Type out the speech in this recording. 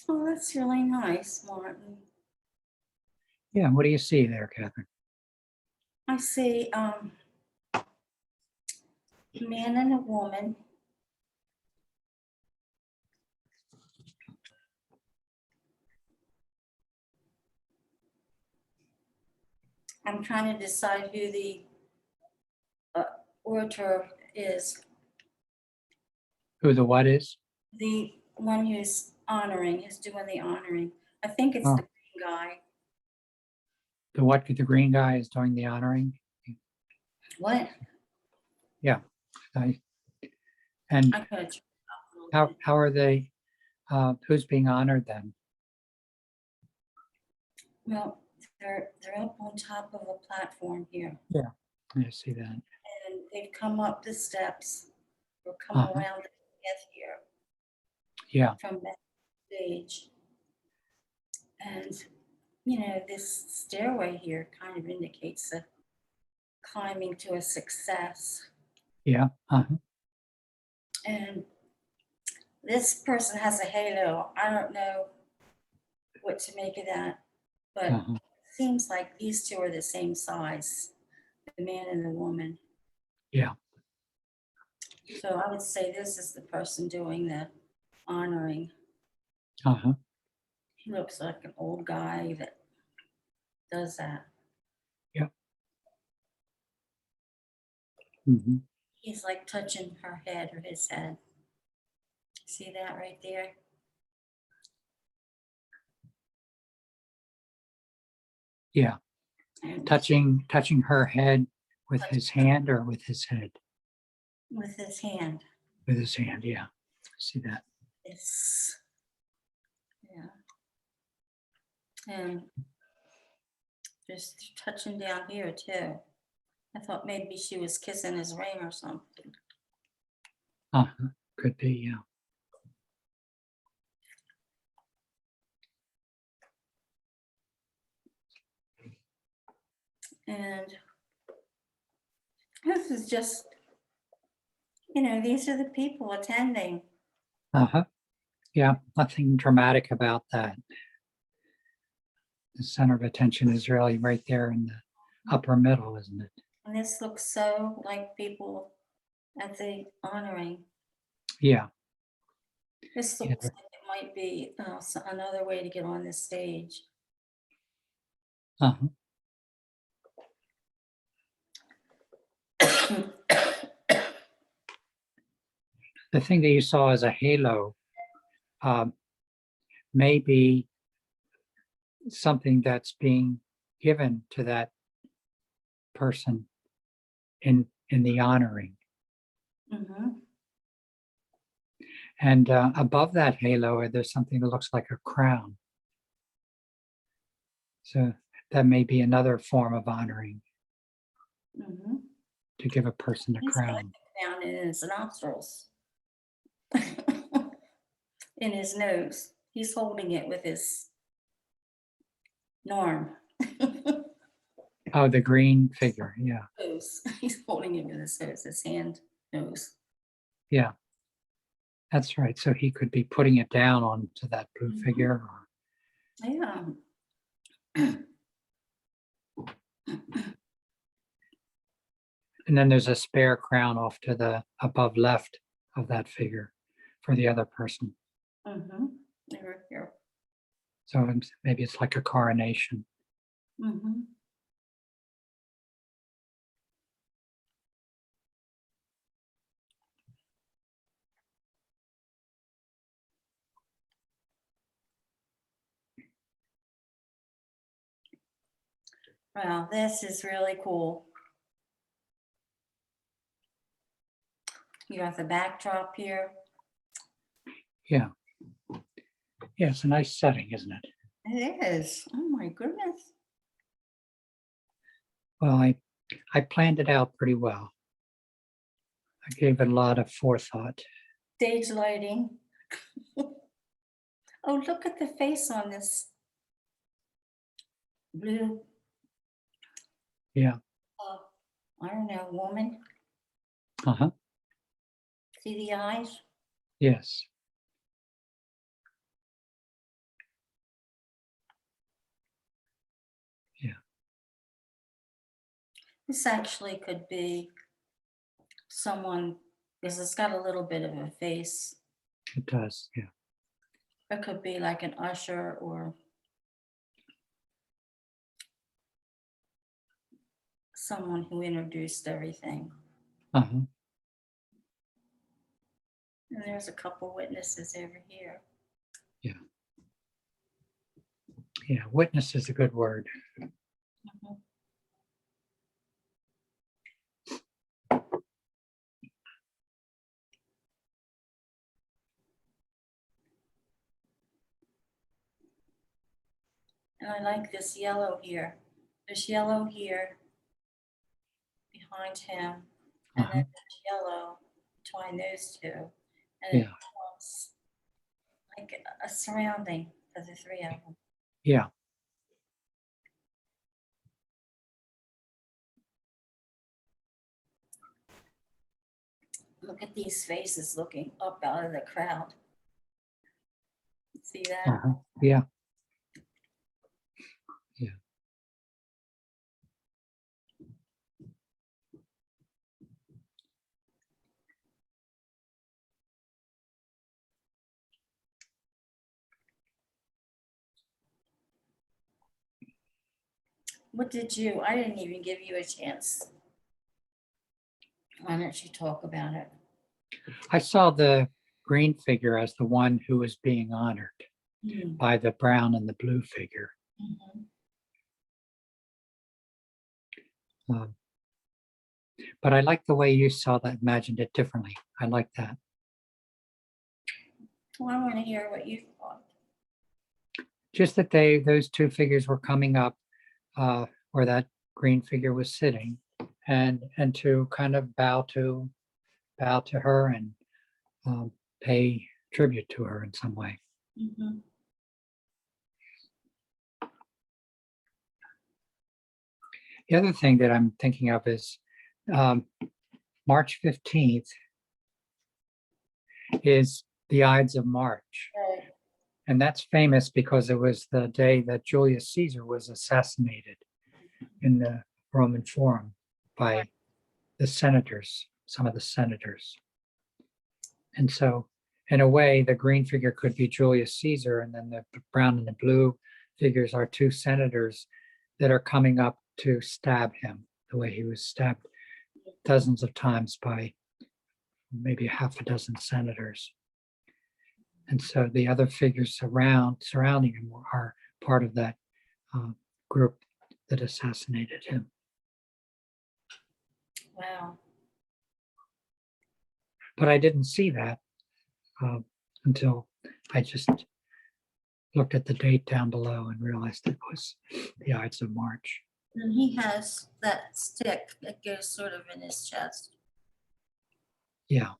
Oh, that's really nice, Martin. Yeah, what do you see there, Catherine? I see a man and a woman. I'm trying to decide who the uh, orator is. Who the what is? The one who's honoring, who's doing the honoring. I think it's Oh, the green guy. the what? The green guy is doing the honoring. What? Yeah. I, and I'm gonna turn it up a little bit. how are they? Who's being honored then? Well, they're up on top of a platform here, Yeah, I see that. and they've come up the steps or come Uh-huh. around the path here Yeah. from that stage. And this stairway here kind of indicates a climbing to a success. Yeah. Uh-huh. And this person has a halo. I don't know what to make of that, but it Uh-huh. seems like these two are the same size, the man and the woman. Yeah. So I would say this is the person doing the honoring. Uh-huh. He looks like an old guy that does that. Yeah. Hmm. He's like touching her head or his head. See that right there? Yeah. And Touching her head with his touching hand or with his head? with his hand. With his hand, yeah. I see that. It's, yeah. And just touching down here too. I thought maybe she was kissing his ring or something. Uh-huh. Could be, yeah. And this is just, these are the people attending. Uh-huh. Yeah. Nothing dramatic about that. The center of attention is really right there in the upper middle, isn't it? And this looks so like people at the honoring. Yeah. This Yeah. looks like it might be another way to get on this stage. Uh-huh. The thing that you saw as a halo um, may be something that's being given to that person in the honoring. Hmm. And above that halo, there's something that looks like a crown. So that may be another form of honoring, Hmm. to give a person a He's got crown. it down in his nostrils, in his nose. He's holding it with his arm. Oh, the green figure. Yeah. Nose. He's holding it with his nose, his hand, nose. Yeah. That's right. So he could be putting it down onto that blue Mhm. figure. Yeah. And then there's a spare crown off to the above left of that figure for the other person. Mm-hmm. Here. So maybe it's like a coronation. Mm-hmm. Wow, this is really cool. You got the backdrop here. Yeah. Yeah, it's a nice setting, isn't it? It is. Oh my goodness. Well, I planned it out pretty well. I gave it a lot of forethought. Stage lighting. Oh, look at the face on this blue, Yeah. uh, I don't know, woman. Uh-huh. See the eyes? Yes. This actually could be someone, because it's got a little bit of a face. It does, yeah. It could be like an usher or someone who introduced everything. Uh-huh. And there's a couple witnesses over here. Yeah, witness is a good word. Mhm. And I like this yellow here. There's yellow here behind him, and Uh-huh. then there's yellow between those two. And it Yeah, becomes like a surrounding for the three of them. yeah, Look at these faces looking up out of the crowd. See that? uh-huh. Yeah, yeah. What did you? I didn't even give you a chance. Why don't you talk about it? I saw the green figure as the one who was being honored by the brown and the blue figure. Mhm. Um, but I like the way you saw that, imagined it differently. I like that. Well, I want to hear what you thought. Just that those two figures were coming up where that green figure was sitting, and to kind of bow to her and pay tribute to her in some way. Mhm. The other thing that I'm thinking of is March 15th is the Ides of March. Right. And that's famous because it was the day that Julius Caesar was assassinated in the Roman Forum by the senators, some of the senators. And so, in a way, the green figure could be Julius Caesar, and then the brown and the blue figures are two senators that are coming up to stab him the way he was stabbed dozens of times by maybe half a dozen senators. And so the other figures surrounding him are part of that group that assassinated him. Wow. But I didn't see that until I just looked at the date down below and realized it was the Ides of March. And he has that stick that goes sort of in his chest. Yeah,